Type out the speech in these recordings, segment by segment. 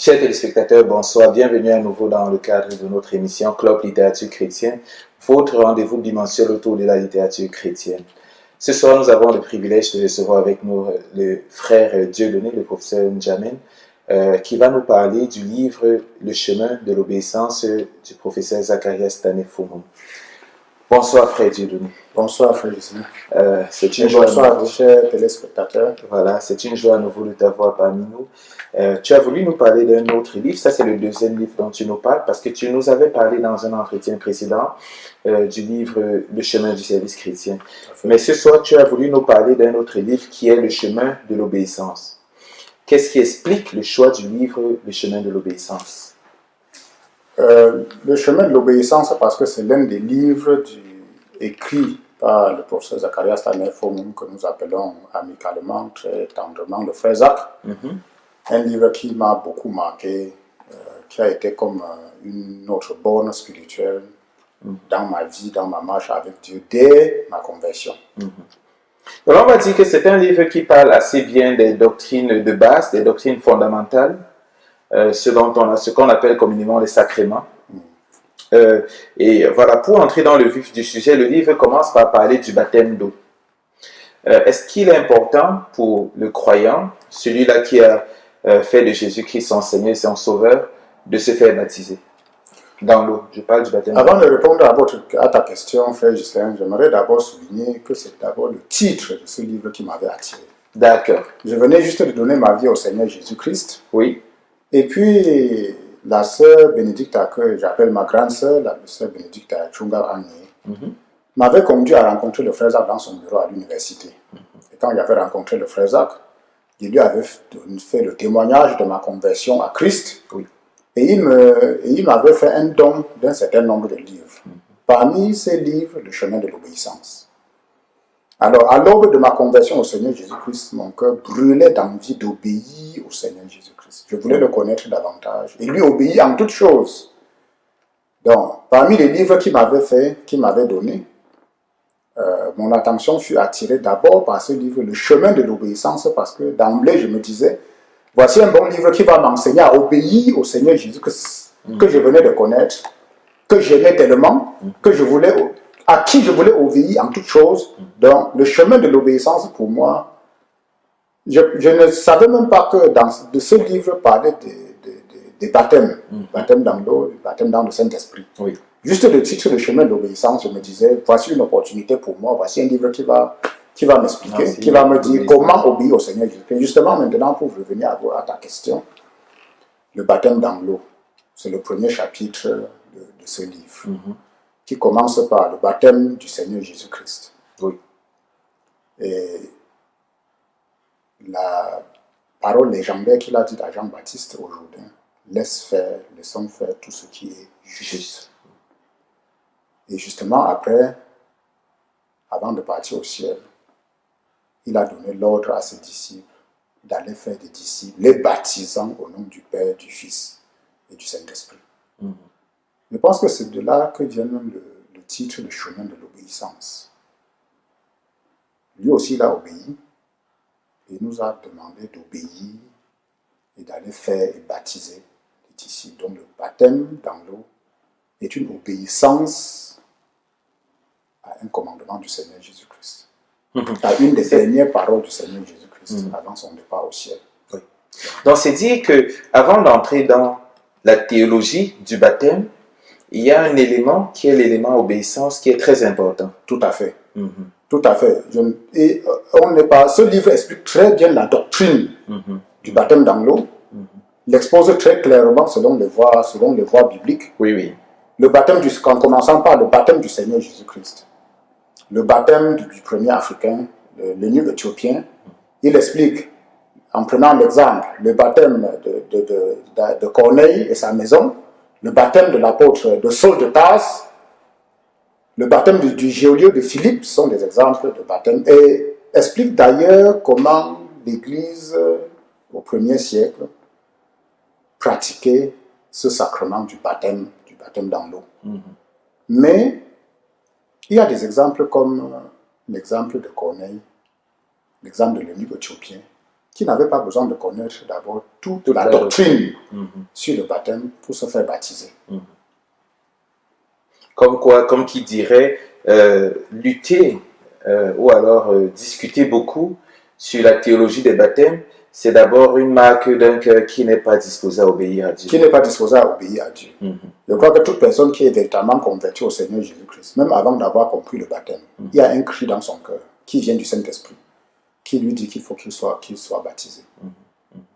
Chers téléspectateurs, bonsoir. Bienvenue à nouveau dans le cadre de notre émission Club Littérature Chrétienne, votre rendez-vous bimensuel autour de la littérature chrétienne. Ce soir, nous avons le privilège de recevoir avec nous le frère Dieudonné, le professeur N'Djamène, qui va nous parler du livre Le chemin de l'obéissance du professeur Zacharias Tané-Foumoun. Bonsoir, frère Dieudonné. Bonsoir, frère Gisèle. C'est une joie bonsoir, chers téléspectateurs. Voilà, c'est une joie à nouveau de t'avoir parmi nous. Tu as voulu nous parler d'un autre livre, ça c'est le deuxième livre dont tu nous parles, parce que tu nous avais parlé dans un entretien précédent du livre Le chemin du service chrétien. Mais ce soir, tu as voulu nous parler d'un autre livre qui est Le chemin de l'obéissance. Qu'est-ce qui explique le choix du livre Le chemin de l'obéissance? Le chemin de l'obéissance, parce que c'est l'un des livres écrits par le professeur Zacharias Tané-Foumoun, que nous appelons amicalement, très tendrement, le frère Zach. Un livre qui m'a beaucoup marqué, qui a été comme une autre borne spirituelle dans ma vie, dans ma marche avec Dieu, dès ma conversion. Alors on va dire que c'est un livre qui parle assez bien des doctrines de base, des doctrines fondamentales, ce qu'on appelle communément les sacrements. Et voilà, pour entrer dans le vif du sujet, le livre commence par parler du baptême d'eau. Est-ce qu'il est important pour le croyant, celui-là qui a fait de Jésus-Christ son Seigneur et son Sauveur, de se faire baptiser dans l'eau? Je parle du baptême d'eau. Avant de répondre à ta question, frère Gislain, j'aimerais d'abord souligner que c'est d'abord le titre de ce livre qui m'avait attiré. D'accord. Je venais juste de donner ma vie au Seigneur Jésus-Christ. Oui. Et puis, la sœur Bénédicta, que j'appelle ma grande sœur, la sœur Bénédicta Chunga Agné, m'avait conduit à rencontrer le frère Zach dans son bureau à l'université. Et quand j'avais rencontré le frère Zach, il lui avait fait le témoignage de ma conversion à Christ. Oui. Et il m'avait fait un don d'un certain nombre de livres. Parmi ces livres, Le chemin de l'obéissance. Alors, à l'aube de ma conversion au Seigneur Jésus-Christ, mon cœur brûlait d'envie d'obéir au Seigneur Jésus-Christ. Je voulais le connaître davantage et lui obéir en toutes choses. Donc, parmi les livres qu'il m'avait donné, mon attention fut attirée d'abord par ce livre, Le chemin de l'obéissance, parce que d'emblée, je me disais, voici un bon livre qui va m'enseigner à obéir au Seigneur Jésus-Christ, que je venais de connaître, que j'aimais tellement, à qui je voulais obéir en toutes choses. Donc, le chemin de l'obéissance, pour moi, je ne savais même pas que de ce livre parlait des baptêmes, baptême dans l'eau, baptême dans le Saint-Esprit. Oui. Juste le titre, Le chemin de l'obéissance, je me disais, voici une opportunité pour moi, voici un livre qui va m'expliquer, qui va me dire comment obéir au Seigneur Jésus. Justement, maintenant, pour revenir à ta question, le baptême dans l'eau, c'est le premier chapitre de ce livre, qui commence par le baptême du Seigneur Jésus-Christ. Oui. Et la parole légendaire qu'il a dite à Jean-Baptiste au Jourdain, laissons faire tout ce qui est juste. Et justement, après, avant de partir au ciel, il a donné l'ordre à ses disciples d'aller faire des disciples, les baptisant au nom du Père, du Fils et du Saint-Esprit. Je pense que c'est de là que vient même le titre, Le chemin de l'obéissance. Lui aussi, il a obéi et nous a demandé d'obéir et d'aller faire et baptiser les disciples. Donc le baptême dans l'eau est une obéissance à un commandement du Seigneur Jésus-Christ. À une des dernières paroles du Seigneur Jésus-Christ avant son départ au ciel. Oui. Donc c'est dire qu'avant d'entrer dans la théologie du baptême, il y a un élément qui est l'élément obéissance qui est très important. Tout à fait. Tout à fait. Ce livre explique très bien la doctrine du baptême dans l'eau. Il expose très clairement selon les voies bibliques. Oui, oui. Le baptême en commençant par le baptême du Seigneur Jésus-Christ. Le baptême du premier Africain, l'eunuque éthiopien. Il explique, en prenant l'exemple, le baptême de Corneille et sa maison, le baptême de l'apôtre de Saul de Tarse, le baptême du geôlier de Philippe sont des exemples de baptême, et explique d'ailleurs comment l'Église, au 1er siècle, pratiquait ce sacrement du baptême dans l'eau. Mais il y a des exemples comme l'exemple de Corneille, l'exemple de l'eunuque éthiopien, qui n'avait pas besoin de connaître d'abord toute la la doctrine sur le baptême pour se faire baptiser. Comme quoi, comme qui dirait, lutter ou alors discuter beaucoup sur la théologie des baptêmes, c'est d'abord une marque d'un cœur qui n'est pas disposé à obéir à Dieu. Qui n'est pas disposé à obéir à Dieu. Je crois que toute personne qui est véritablement convertie au Seigneur Jésus-Christ, même avant d'avoir compris le baptême, il y a un cri dans son cœur qui vient du Saint-Esprit, qui lui dit qu'il faut qu'il soit baptisé.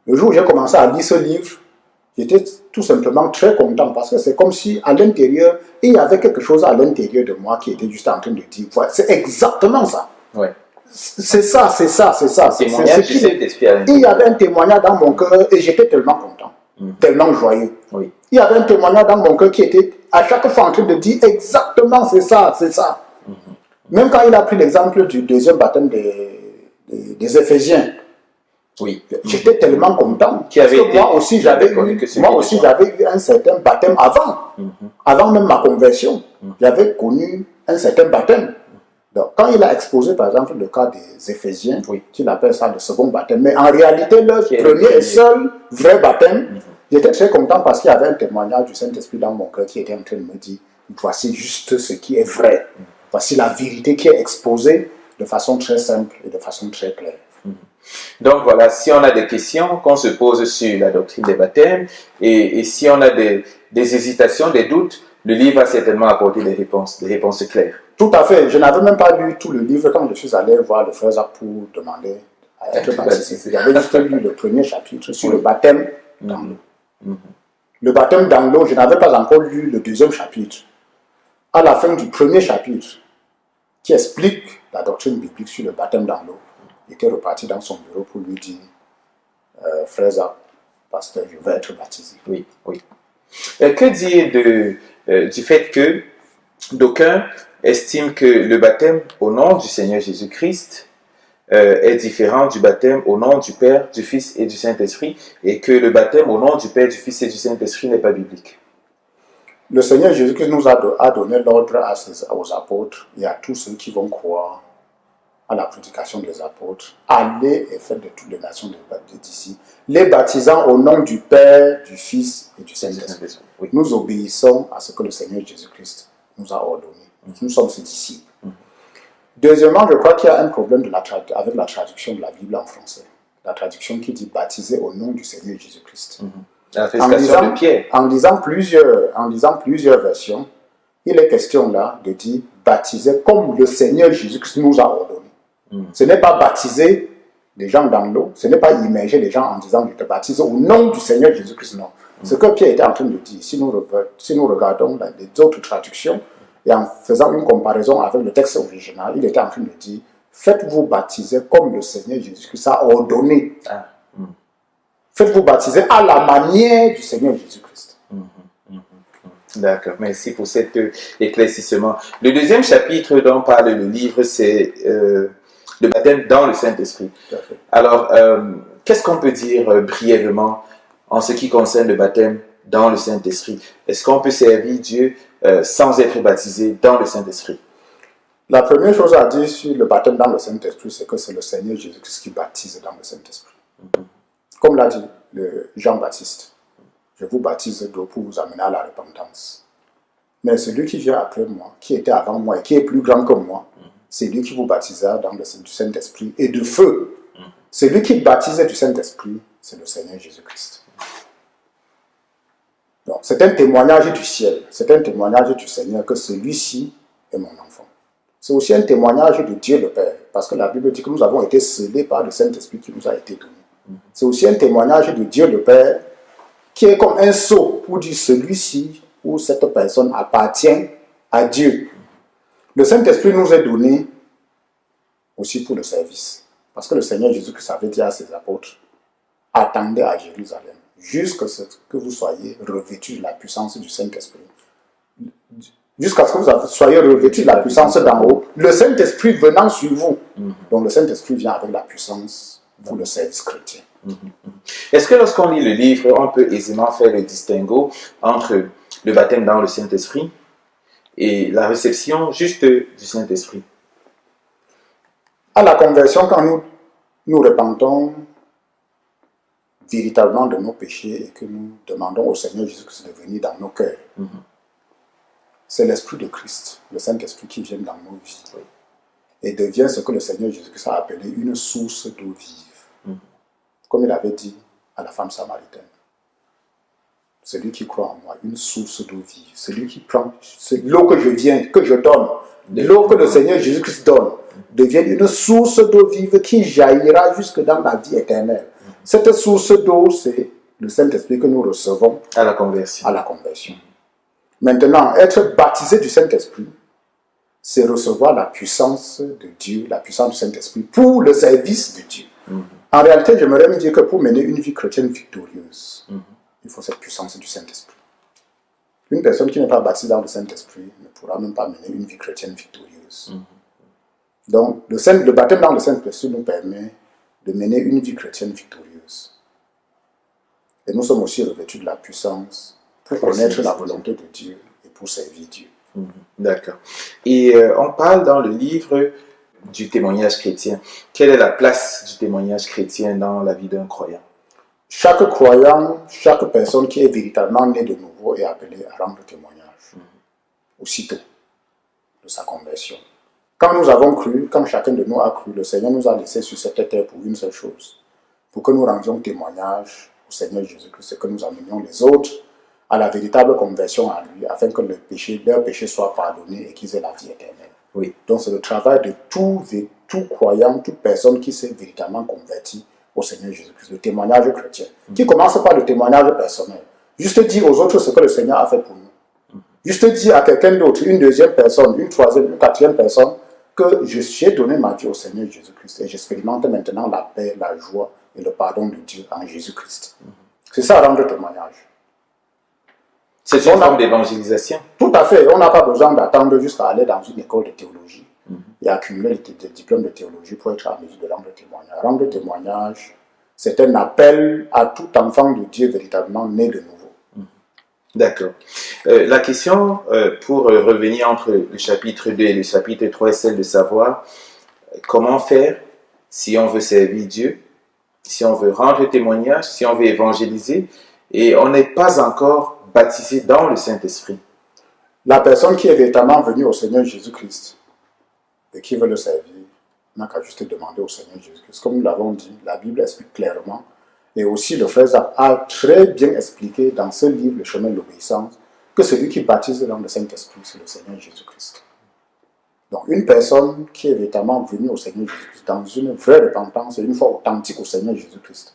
Le jour où j'ai commencé à lire ce livre, j'étais tout simplement très content parce que c'est comme si à l'intérieur, il y avait quelque chose à l'intérieur de moi qui était juste en train de dire, voilà, c'est exactement ça. Ouais. C'est ça. Il y avait un témoignage dans mon cœur et j'étais tellement content, tellement joyeux. Oui. Il y avait un témoignage dans mon cœur qui était à chaque fois en train de dire exactement c'est ça. Même quand il a pris l'exemple du deuxième baptême des Éphésiens, oui. J'étais tellement content Qui avait parce que été, moi aussi j'avais eu un certain baptême avant même ma conversion. J'avais connu un certain baptême. Donc, quand il a exposé par exemple le cas des Éphésiens, qu'il appelle ça le second baptême, mais en réalité leur premier et seul vrai baptême, j'étais très content parce qu'il y avait un témoignage du Saint-Esprit dans mon cœur qui était en train de me dire, voici juste ce qui est vrai, voici la vérité qui est exposée de façon très simple et de façon très claire. Donc voilà, si on a des questions qu'on se pose sur la doctrine des baptêmes et si on a des hésitations, des doutes, le livre va certainement apporter des réponses claires. Tout à fait. Je n'avais même pas lu tout le livre quand je suis allé voir le frère Zach pour demander à être baptisé. J'avais juste lu le premier chapitre sur le baptême dans l'eau. Le baptême dans l'eau, je n'avais pas encore lu le deuxième chapitre. À la fin du premier chapitre, qui explique la doctrine biblique sur le baptême dans l'eau, il était reparti dans son bureau pour lui dire, frère Zach, pasteur, je vais être baptisé. Oui. Que dire du fait que d'aucuns estiment que le baptême au nom du Seigneur Jésus-Christ est différent du baptême au nom du Père, du Fils et du Saint-Esprit, et que le baptême au nom du Père, du Fils et du Saint-Esprit n'est pas biblique? Le Seigneur Jésus-Christ nous a donné l'ordre aux apôtres et à tous ceux qui vont croire à la prédication des apôtres, allez et faites de toutes les nations des disciples, les baptisant au nom du Père, du Fils et du Saint-Esprit. Nous obéissons à ce que le Seigneur Jésus-Christ nous a ordonné. Nous sommes ses disciples. Deuxièmement, je crois qu'il y a un problème avec la traduction de la Bible en français. La traduction qui dit baptiser au nom du Seigneur Jésus-Christ. La prédication de Pierre. En lisant plusieurs versions, il est question là de dire baptiser comme le Seigneur Jésus-Christ nous a ordonné. Ce n'est pas baptiser les gens dans l'eau, ce n'est pas immerger les gens en disant je te baptise au nom du Seigneur Jésus-Christ, non. Ce que Pierre était en train de dire, si nous regardons les autres traductions, et en faisant une comparaison avec le texte original, il était en train de dire, faites-vous baptiser comme le Seigneur Jésus-Christ a ordonné. Faites-vous baptiser à la manière du Seigneur Jésus-Christ. D'accord, merci pour cet éclaircissement. Le deuxième chapitre dont parle le livre, c'est le baptême dans le Saint-Esprit. Alors, qu'est-ce qu'on peut dire brièvement en ce qui concerne le baptême dans le Saint-Esprit? Est-ce qu'on peut servir Dieu sans être baptisé dans le Saint-Esprit? La première chose à dire sur le baptême dans le Saint-Esprit, c'est que c'est le Seigneur Jésus-Christ qui baptise dans le Saint-Esprit. Comme l'a dit Jean-Baptiste, je vous baptise d'eau pour vous amener à la repentance. Mais celui qui vient après moi, qui était avant moi et qui est plus grand que moi, c'est lui qui vous baptisera dans le Saint-Esprit et de feu. Celui qui baptisait du Saint-Esprit, c'est le Seigneur Jésus-Christ. Donc, c'est un témoignage du ciel, c'est un témoignage du Seigneur que celui-ci est mon enfant. C'est aussi un témoignage de Dieu le Père, parce que la Bible dit que nous avons été scellés par le Saint-Esprit qui nous a été donné. C'est aussi un témoignage de Dieu le Père, qui est comme un sceau pour dire celui-ci ou cette personne appartient à Dieu. Le Saint-Esprit nous est donné aussi pour le service. Parce que le Seigneur Jésus-Christ avait dit à ses apôtres, attendez à Jérusalem, jusqu'à ce que vous soyez revêtus de la puissance du Saint-Esprit. Jusqu'à ce que vous soyez revêtus de la puissance d'en haut, le Saint-Esprit venant sur vous. Donc le Saint-Esprit vient avec la puissance pour le service chrétien. Est-ce que lorsqu'on lit le livre, on peut aisément faire le distinguo entre le baptême dans le Saint-Esprit et la réception juste du Saint-Esprit? À la conversion, quand nous repentons, véritablement de nos péchés et que nous demandons au Seigneur Jésus-Christ de venir dans nos cœurs, c'est l'Esprit de Christ, le Saint-Esprit qui vient dans nos vies et devient ce que le Seigneur Jésus-Christ a appelé une source d'eau vive. Comme il avait dit à la femme samaritaine. Celui qui croit en moi, une source d'eau vive. Celui qui prend l'eau que je viens, que je donne, l'eau que le Seigneur Jésus-Christ donne, devient une source d'eau vive qui jaillira jusque dans la vie éternelle. Cette source d'eau, c'est le Saint-Esprit que nous recevons à la conversion. Maintenant, être baptisé du Saint-Esprit, c'est recevoir la puissance de Dieu, la puissance du Saint-Esprit pour le service de Dieu. En réalité, j'aimerais me dire que pour mener une vie chrétienne victorieuse, il faut cette puissance du Saint-Esprit. Une personne qui n'est pas baptisée dans le Saint-Esprit ne pourra même pas mener une vie chrétienne victorieuse. Donc, le baptême dans le Saint-Esprit nous permet de mener une vie chrétienne victorieuse. Et nous sommes aussi revêtus de la puissance pour connaître la volonté de Dieu et pour servir Dieu. D'accord. Et on parle dans le livre du témoignage chrétien. Quelle est la place du témoignage chrétien dans la vie d'un croyant? Chaque croyant, chaque personne qui est véritablement née de nouveau est appelée à rendre témoignage, aussitôt de sa conversion. Quand nous avons cru, quand chacun de nous a cru, le Seigneur nous a laissés sur cette terre pour une seule chose, pour que nous rendions témoignage au Seigneur Jésus-Christ et que nous amenions les autres à la véritable conversion à lui, afin que leurs péchés soient pardonnés et qu'ils aient la vie éternelle. Oui. Donc c'est le travail de tout croyant, toute personne qui s'est véritablement convertie au Seigneur Jésus-Christ, le témoignage chrétien, qui commence par le témoignage personnel. Juste dire aux autres ce que le Seigneur a fait pour nous. Juste dire à quelqu'un d'autre, une deuxième personne, une troisième, une quatrième personne, que j'ai donné ma vie au Seigneur Jésus-Christ et j'expérimente maintenant la paix, la joie et le pardon de Dieu en Jésus-Christ. C'est ça, rendre témoignage. C'est une forme d'évangélisation. Tout à fait. On n'a pas besoin d'attendre jusqu'à aller dans une école de théologie et accumuler des diplômes de théologie pour être en mesure de rendre témoignage. Rendre témoignage, c'est un appel à tout enfant de Dieu véritablement né de nouveau. D'accord. La question, pour revenir entre le chapitre 2 et le chapitre 3, est celle de savoir comment faire si on veut servir Dieu, si on veut rendre témoignage, si on veut évangéliser, et on n'est pas encore baptisé dans le Saint-Esprit. La personne qui est véritablement venue au Seigneur Jésus-Christ et qui veut le servir n'a qu'à juste demander au Seigneur Jésus-Christ. Comme nous l'avons dit, la Bible explique clairement, et aussi le frère Zap a très bien expliqué dans ce livre, Le chemin de l'obéissance, que celui qui baptise dans le Saint-Esprit, c'est le Seigneur Jésus-Christ. Donc une personne qui est véritablement venue au Seigneur Jésus-Christ dans une vraie repentance et une foi authentique au Seigneur Jésus-Christ,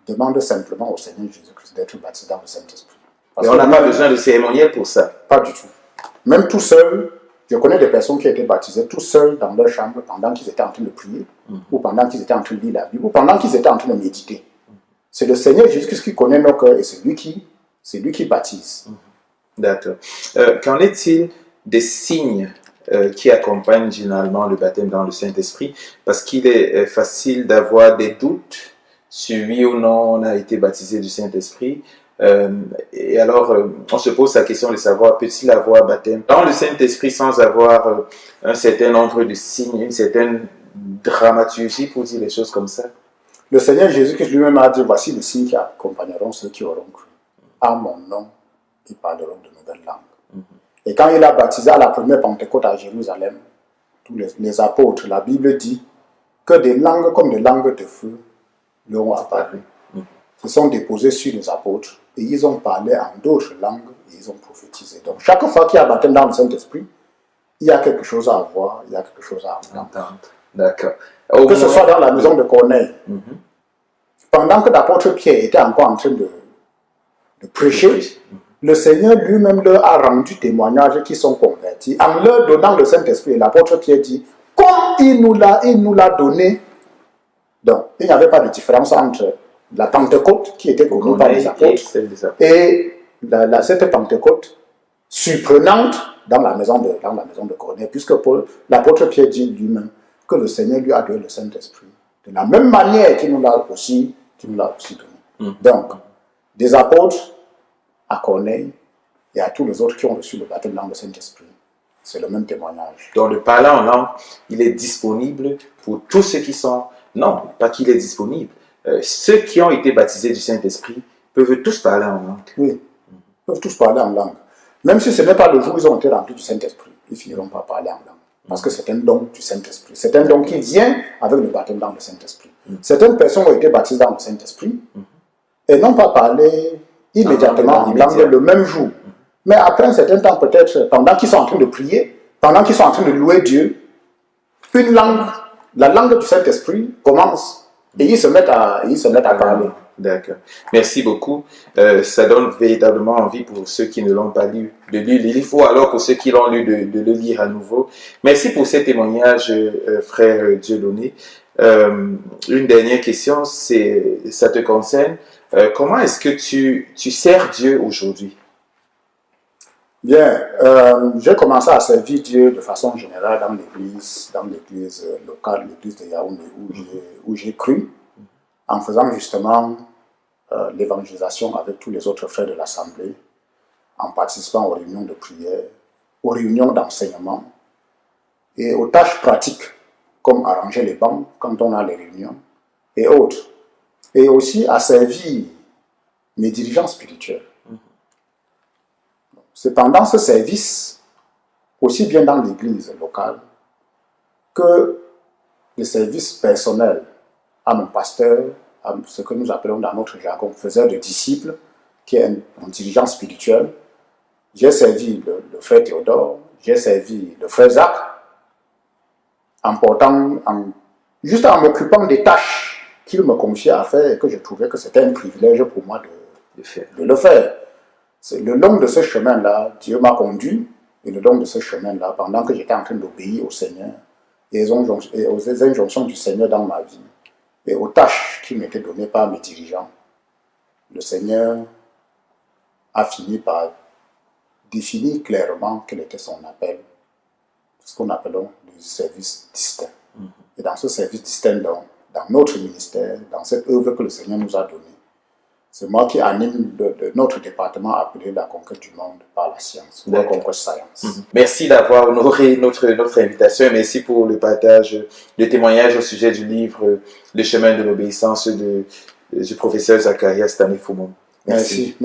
demande simplement au Seigneur Jésus-Christ d'être baptisé dans le Saint-Esprit. Et on n'a pas besoin de cérémoniel pour ça. Pas du tout. Même tout seul, je connais des personnes qui étaient baptisées tout seuls dans leur chambre pendant qu'ils étaient en train de prier, ou pendant qu'ils étaient en train de lire la Bible, ou pendant qu'ils étaient en train de méditer. C'est le Seigneur Jésus-Christ qui connaît nos cœurs et c'est lui qui baptise. D'accord. Qu'en est-il des signes qui accompagnent généralement le baptême dans le Saint-Esprit? Parce qu'il est facile d'avoir des doutes sur oui ou non on a été baptisé du Saint-Esprit. Et alors, on se pose la question de savoir, peut-il avoir baptême dans le Saint-Esprit sans avoir un certain nombre de signes, une certaine dramaturgie pour dire les choses comme ça? Le Seigneur Jésus-Christ lui-même a dit, voici les signes qui accompagneront ceux qui auront cru. À mon nom, ils parleront de nouvelles langues. Et quand il a baptisé à la première Pentecôte à Jérusalem, tous les apôtres, la Bible dit que des langues comme des langues de feu leur ont apparu. Se sont déposés sur les apôtres et ils ont parlé en d'autres langues et ils ont prophétisé. Donc chaque fois qu'il y a baptême dans le Saint-Esprit, il y a quelque chose à voir, il y a quelque chose à entendre. D'accord. Que ce soit dans la maison de Corneille. Pendant que l'apôtre Pierre était encore en train de prêcher, le Seigneur lui-même leur a rendu témoignage qu'ils sont convertis en leur donnant le Saint-Esprit. Et l'apôtre Pierre dit, comme il nous l'a donné. Donc, il n'y avait pas de différence entre la Pentecôte qui était connue par les apôtres et cette Pentecôte surprenante dans la maison de Corneille, puisque l'apôtre Pierre dit lui-même que le Seigneur lui a donné le Saint-Esprit de la même manière qu'il nous l'a aussi donné. Donc, des apôtres à Corneille et à tous les autres qui ont reçu le baptême dans le Saint-Esprit, c'est le même témoignage. Donc le parler en langue, il est disponible pour tous ceux qui sont... Non, pas qu'il est disponible. ceux qui ont été baptisés du Saint-Esprit peuvent tous parler en langue. Oui, ils peuvent tous parler en langue. Même si ce n'est pas le jour où ils ont été remplis du Saint-Esprit, ils ne finiront pas parler en langue. Parce que c'est un don du Saint-Esprit. C'est un don qui vient avec le baptême dans le Saint-Esprit. Certaines personnes ont été baptisées dans le Saint-Esprit et n'ont pas parlé immédiatement en langue le même jour. Mais après un certain temps, peut-être, pendant qu'ils sont en train de prier, pendant qu'ils sont en train de louer Dieu, une langue, la langue du Saint-Esprit commence et ils se mettent à parler. D'accord. Merci beaucoup. Ça donne véritablement envie pour ceux qui ne l'ont pas lu de lire le livre, ou alors pour ceux qui l'ont lu de le lire à nouveau. Merci pour ces témoignages, frère Dieudonné. Une dernière question, ça te concerne. Comment est-ce que tu sers Dieu aujourd'hui? Bien, j'ai commencé à servir Dieu de façon générale dans l'église locale, l'église de Yaoundé, où j'ai cru, en faisant justement l'évangélisation avec tous les autres frères de l'Assemblée, en participant aux réunions de prière, aux réunions d'enseignement et aux tâches pratiques, comme arranger les bancs quand on a les réunions et autres. Et aussi à servir mes dirigeants spirituels. C'est pendant ce service, aussi bien dans l'église locale, que le service personnel à mon pasteur, à ce que nous appelons dans notre jargon faiseur de disciples, qui est un dirigeant spirituel. J'ai servi le frère Théodore, j'ai servi le frère Zach, juste en m'occupant des tâches qu'il me confiait à faire et que je trouvais que c'était un privilège pour moi de le faire. Le long de ce chemin-là, Dieu m'a conduit, et le long de ce chemin-là, pendant que j'étais en train d'obéir au Seigneur et aux injonctions du Seigneur dans ma vie, et aux tâches qui m'étaient données par mes dirigeants, le Seigneur a fini par définir clairement quel était son appel, ce qu'on appelle le service distinct. Et dans ce service distinct, dans notre ministère, dans cette œuvre que le Seigneur nous a donnée, c'est moi qui anime notre département appelé la conquête du monde par la science, la conquête science. Merci d'avoir honoré notre invitation. Merci pour le partage de témoignages au sujet du livre Le chemin de l'obéissance du professeur Zacharias Stanley Foumon. Merci.